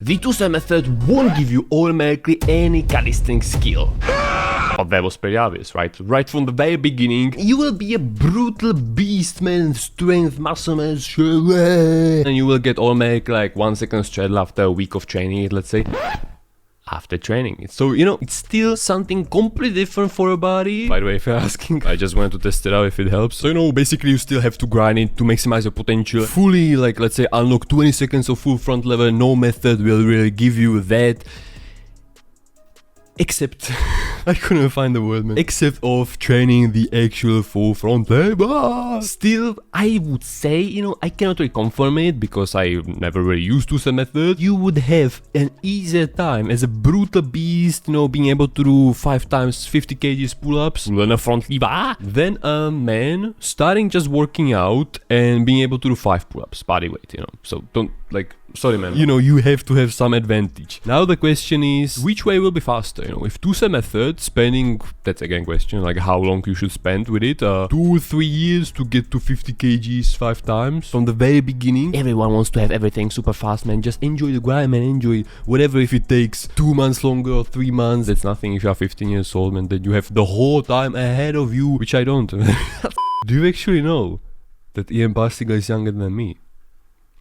The two-step method won't give you automatically any calisthenics skill. But that was pretty obvious, right? Right from the very beginning, you will be a brutal beast, man, strength, muscle man, and you will get automatically like 1 second straddle after a week of training it, let's say. After training it. So, you know, it's still something completely different for a body. By the way, if you're asking, I just wanted to test it out if it helps. So, you know, basically you still have to grind it to maximize your potential. Fully, like, let's say, unlock 20 seconds of full front lever. No method will really give you that. Except, I couldn't find the word, man. Except of training the actual full front lever. Still, I would say, you know, I cannot really confirm it because I never really used two-step method. You would have an easier time as a brutal beast, you know, being able to do 5 times 50 kgs pull-ups, learn a front lever, than a man starting just working out and being able to do 5 pull-ups, body weight, you know. So don't, like, sorry man, you know, you have to have some advantage. Now the question is, which way will be faster? You know, if two-step method, spending, that's again question, like how long you should spend with it, 2-3 years to get to 50 kgs 5 times from the very beginning. Everyone wants to have everything super fast, man. Just enjoy the grind, man. Enjoy whatever. If it takes 2 months longer or 3 months, that's nothing. If you are 15 years old, man, then you have the whole time ahead of you, which I don't. Do you actually know that Ian BARSEAGLE is younger than me?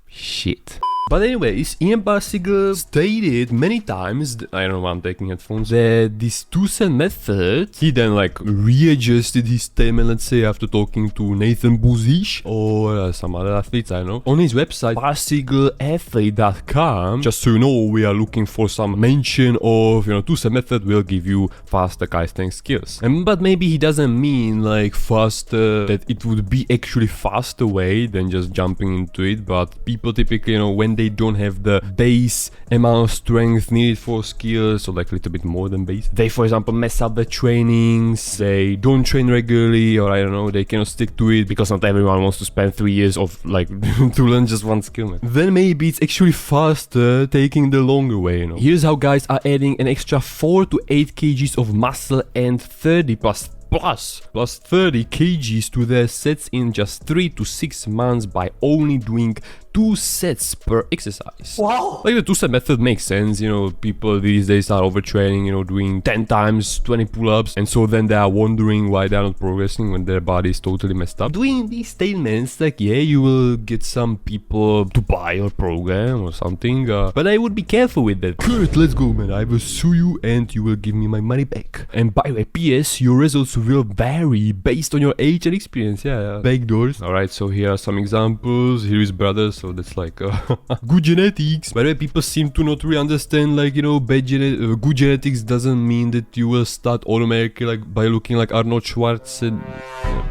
Shit. But anyways, Ian BARSEAGLE stated many times, I don't know why I'm taking headphones, that this two-step method, he then like readjusted his statement, let's say, after talking to Nathan Buzish or some other athletes, I don't know, on his website, BARSEAGLEathlete.com. Just so you know, we are looking for some mention of, you know, two-step method will give you faster calisthenics skills. But maybe he doesn't mean like faster, that it would be actually faster way than just jumping into it, but people typically, you know, when they don't have the base amount of strength needed for skills, or like a little bit more than base, they for example mess up the trainings, they don't train regularly, or I don't know, they cannot stick to it because not everyone wants to spend 3 years of like to learn just one skill, man. Then maybe it's actually faster taking the longer way, you know. Here's how guys are adding an extra 4 to 8 kgs of muscle and 30 plus 30 kgs to their sets in just 3 to 6 months by only doing 2 sets per exercise. Wow! Like the two-step method makes sense, you know, people these days are overtraining, you know, doing 10 times 20 pull-ups, and so then they are wondering why they are not progressing when their body is totally messed up. Doing these statements, like, yeah, you will get some people to buy your program or something, but I would be careful with that. Kurt, let's go, man, I will sue you and you will give me my money back. And by the way, PS, your results will vary based on your age and experience, yeah. Backdoors. Alright, so here are some examples. Here is brother, so that's like good genetics. By the way, people seem to not really understand, like, you know, good genetics doesn't mean that you will start automatically like by looking like Arnold Schwarzenegger.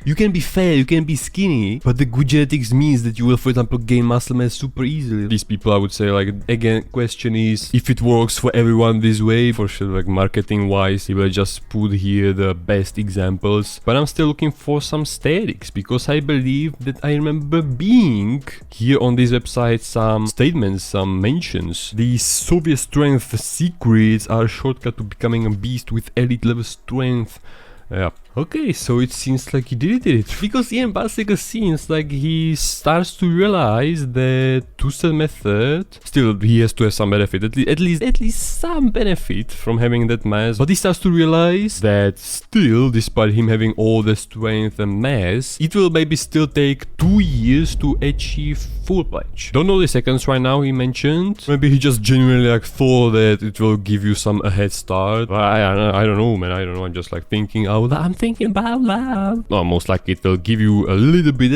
You can be fair, you can be skinny, but the good genetics means that you will, for example, gain muscle mass super easily. These people, I would say, like, again, question is if it works for everyone this way. For sure, like, marketing wise, he will just put here the best examples, but I'm still looking for some statistics because I believe that I remember being here on this website some statements, some mentions. These Soviet strength secrets are a shortcut to becoming a beast with elite level strength. Yeah. Okay, so it seems like he deleted it because Ian BARSEAGLE seems like he starts to realize that two-step method, still he has to have some benefit, at least some benefit from having that mass, but he starts to realize that still, despite him having all the strength and mass, it will maybe still take 2 years to achieve full planche. Don't know the seconds right now, he mentioned. Maybe he just genuinely like thought that it will give you some a head start. I don't know, man, I don't know, I'm just like thinking out loud. I'm thinking about loud. No, most likely it will give you a little bit,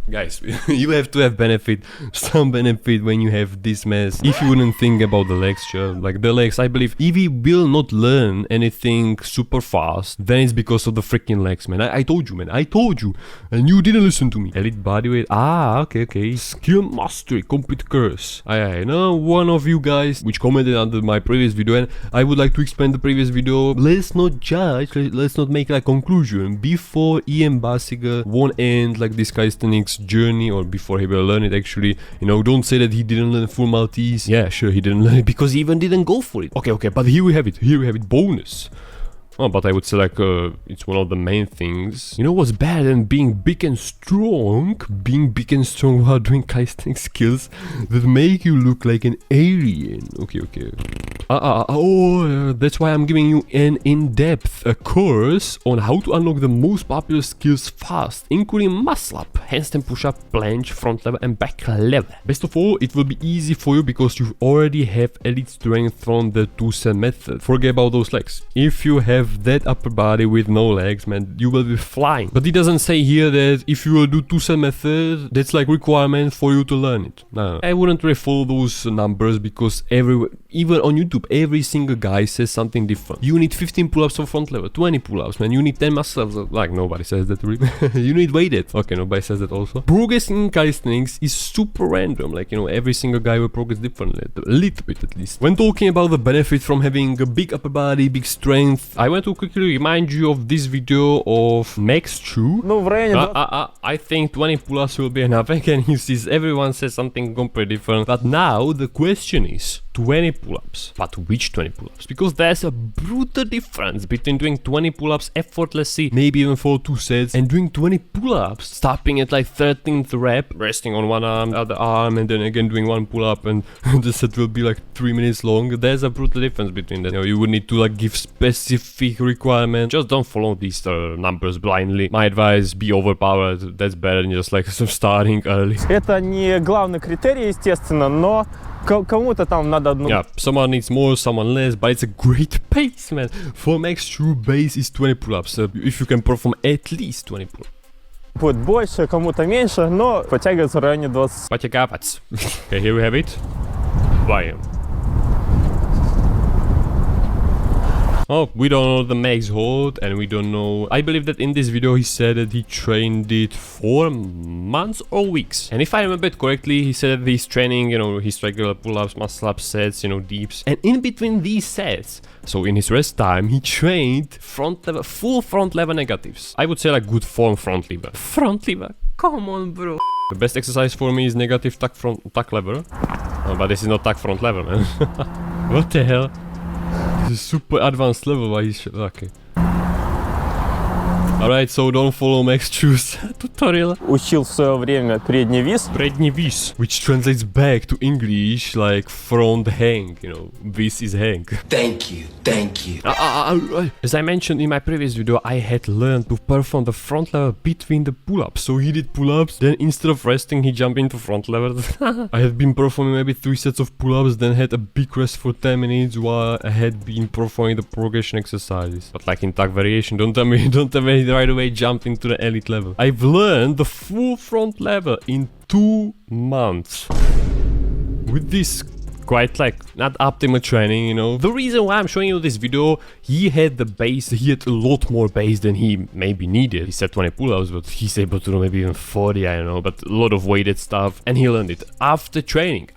guys, you have to have benefit, some benefit when you have this mess. If you wouldn't think about the legs, sure, like the legs, I believe if he will not learn anything super fast, then it's because of the freaking legs, man. I told you, man, I told you, and you didn't listen to me. Elite bodyweight, okay. Skill mastery, complete curse. I know one of you guys which commented under my previous video, and I would like to explain the previous video. Let's not judge, let's not make a conclusion before Ian BARSEAGLE won't end like this calisthenics journey, or before he will learn it actually. You know, don't say that he didn't learn full Maltese. Yeah, sure, he didn't learn it because he even didn't go for it. Okay, but here we have it, bonus. Oh, but I would say like it's one of the main things. You know what's better than being big and strong? Being big and strong while doing calisthenics skills that make you look like an alien. Okay. That's why I'm giving you an in-depth course on how to unlock the most popular skills fast, including muscle up, handstand push-up, planche, front lever and back lever. Best of all, it will be easy for you because you already have elite strength from the two-set method. Forget about those legs. If you have that upper body with no legs, man, you will be flying. But it doesn't say here that if you will do two-set method, that's like requirement for you to learn it. No. I wouldn't really follow those numbers because even on YouTube, every single guy says something different. You need 15 pull-ups for front lever, 20 pull-ups, man. You need 10 muscle ups. Like, nobody says that really. You need weighted. Okay, nobody says that also. Progressing in calisthenics is super random. Like, you know, every single guy will progress differently. A little bit at least. When talking about the benefit from having a big upper body, big strength, I want to quickly remind you of this video of Max Chu. I think 20 pull-ups will be enough. Again, you see, everyone says something completely different. But now the question is 20 pull-ups. But which 20 pull-ups? Because there's a brutal difference between doing 20 pull-ups effortlessly, maybe even for 2 sets, and doing 20 pull-ups, stopping at like 13th rep, resting on one arm, the other arm, and then again doing 1 pull-up, and the set will be like 3 minutes long. There's a brutal difference between that. You know, you would need to like give specific requirements. Just don't follow these numbers blindly. My advice, be overpowered. That's better than just like starting early. Это не главный критерий, естественно, но кому-то там надо одну. Yeah, someone needs more, someone less, but it's a great pace, man. For Max True, base is 20 pull-ups. If you can perform at least 20 pull-ups. Будет больше, кому-то меньше, но подтягивается в районе 20. Потягаться. Okay, here we have it. Bam. Oh, we don't know the max hold, and we don't know. I believe that in this video he said that he trained it 4 months or weeks. And if I remember it correctly, he said that he's training, you know, his regular pull-ups, muscle-up sets, you know, deeps. And in between these sets, so in his rest time, he trained front lever, full front lever negatives. I would say like good form front lever. Front lever, come on, bro. The best exercise for me is negative tuck lever. Oh, but this is not tuck front lever, man. What the hell? This is super advanced level, why he's... Okay. Alright, so don't follow Max Chu's tutorial. Учил в свое время передний вис. Передний вис, which translates back to English like front hang, you know, this is hang. Thank you. As I mentioned in my previous video, I had learned to perform the front lever between the pull-ups. So he did pull-ups, then instead of resting, he jumped into front lever. I had been performing maybe 3 sets of pull-ups, then had a big rest for 10 minutes while I had been performing the progression exercises. But like in tuck variation, don't tell me right away jumped into the elite level. I've learned the full front lever in 2 months. With this quite like not optimal training, you know. The reason why I'm showing you this video, he had the base, he had a lot more base than he maybe needed. He said 20 pull-ups, but he's able to do maybe even 40, I don't know, but a lot of weighted stuff, and he learned it after training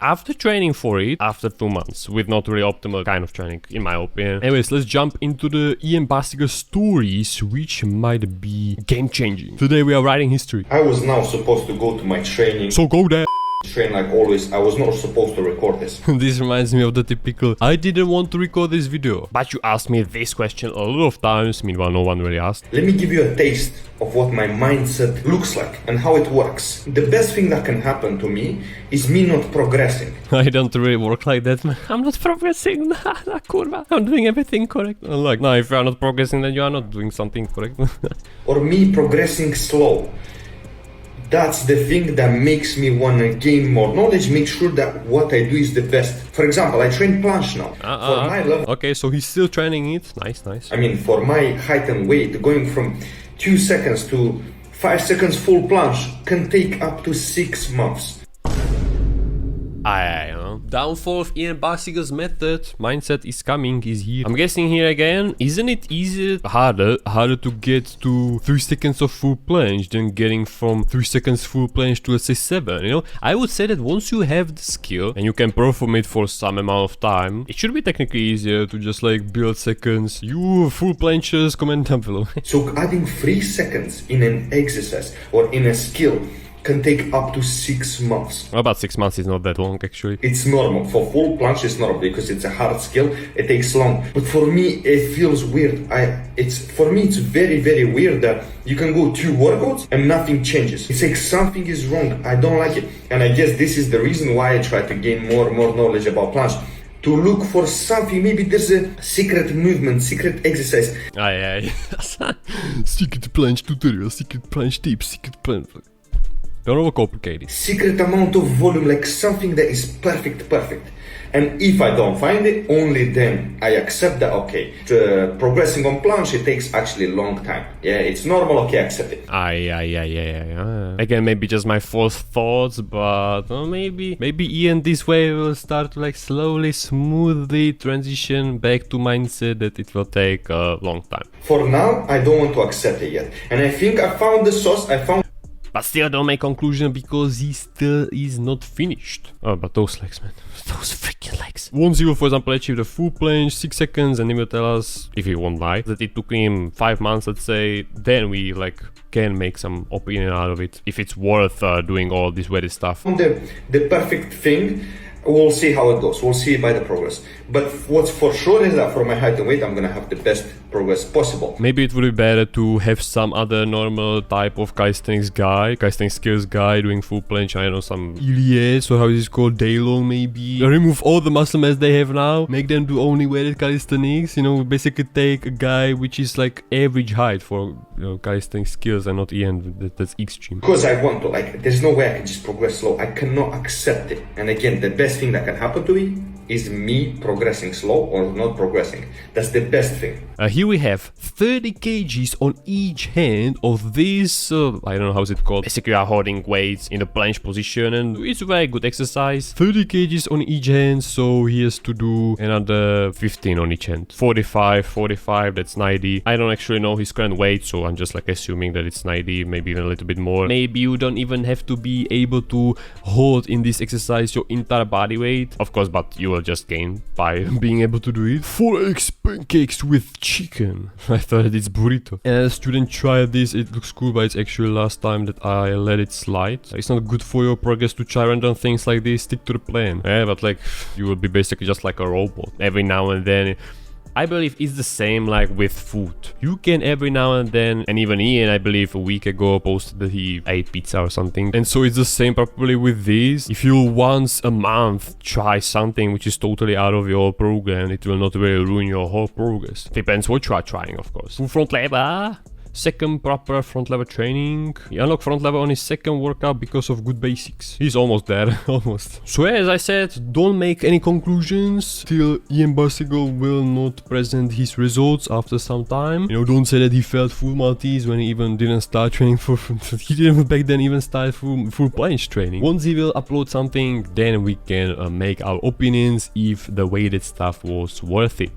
for it after 2 months with not really optimal kind of training, in my opinion. Anyways, let's jump into the BARSEAGLE stories, which might be game-changing. Today we are writing history. I was now supposed to go to my training. So go there. Train like always. I was not supposed to record this. This reminds me of the typical I didn't want to record this video, but you asked me this question a lot of times. Meanwhile, no one really asked. Let me give you a taste of what my mindset looks like and how it works. The best thing that can happen to me is me not progressing. I don't really work like that, man. I'm not progressing. Kurva. I'm doing everything correct. Like, no, if you are not progressing, then you are not doing something correct. Or me progressing slow. That's the thing that makes me want to gain more knowledge, make sure that what I do is the best. For example, I train planche now. For my level. Okay, so he's still training it. Nice. I mean, for my height and weight, going from 2 seconds to 5 seconds full planche can take up to 6 months. I don't know. Downfall of BARSEAGLE's method. Mindset is coming, is here. I'm guessing here again, isn't it easier, harder to get to 3 seconds of full planche than getting from 3 seconds full planche to, let's say, 7, you know? I would say that once you have the skill and you can perform it for some amount of time, it should be technically easier to just like build seconds. You full planches, comment down below. So adding 3 seconds in an exercise or in a skill can take up to 6 months. About 6 months is not that long, actually. It's normal. For full planche, it's normal because it's a hard skill. It takes long. But for me, it feels weird. For me, it's very, very weird that you can go 2 workouts and nothing changes. It's like something is wrong. I don't like it. And I guess this is the reason why I try to gain more knowledge about planche. To look for something, maybe there's a secret movement, secret exercise. Aye. Secret planche tutorial, secret planche tips, secret planche. Don't overcomplicate it. Secret amount of volume, like something that is perfect. And if I don't find it, only then I accept that, okay, progressing on planche, it takes actually a long time. Yeah, it's normal, okay, I accept it. Yeah. Again, maybe just my false thoughts, but maybe Ian this way will start to like slowly, smoothly transition back to mindset that it will take a long time. For now, I don't want to accept it yet. And I think I found the sauce, But still don't make conclusion because he still is not finished. Oh, but those legs, man. Those freaking legs. 1-0, for example, achieved a full planche, 6 seconds, and he will tell us, if he won't lie, that it took him 5 months, let's say. Then we like can make some opinion out of it. If it's worth doing all this weird stuff. The perfect thing. We'll see how it goes. We'll see by the progress. But what's for sure is that for my height and weight, I'm gonna have the best progress possible. Maybe it would be better to have some other normal type of calisthenics skills guy doing full planche. I don't know, some Ilias, or how is it called, day-long maybe. Remove all the muscle mass they have now, make them do only weighted calisthenics. You know, basically take a guy which is like average height for calisthenics skills and not Ian, that's extreme. Because I want to, like, there's no way I can just progress slow. I cannot accept it. And again, the best thing that can happen to me is me progressing slow or not progressing. That's the best thing. Here we have 30 kgs on each hand of this, I don't know how it's called. Basically, you are holding weights in the planche position and it's a very good exercise. 30 kgs on each hand, so he has to do another 15 on each hand. 45, that's 90. I don't actually know his current weight, so I'm just like assuming that it's 90, maybe even a little bit more. Maybe you don't even have to be able to hold in this exercise your entire body weight. Of course, but you will just gain by being able to do it. 4 eggs pancakes with chicken. I thought it's burrito. And a student tried this, it looks cool, but it's actually last time that I let it slide. It's not good for your progress to try random things like this, stick to the plan. Yeah, but like, you will be basically just like a robot. Every now and then, I believe it's the same like with food. You can every now and then, and even Ian, I believe a week ago posted that he ate pizza or something. And so it's the same probably with this. If you once a month try something which is totally out of your program, it will not really ruin your whole progress. Depends what you are trying, of course. Full front lever. Second proper front lever training. He unlocked front lever on his second workout because of good basics. He's almost there, almost. So yeah, as I said, don't make any conclusions till Ian BARSEAGLE will not present his results after some time. You know, don't say that he failed full Maltese when he even didn't start training for... he didn't back then even start full planche training. Once he will upload something, then we can make our opinions if the weighted stuff was worth it.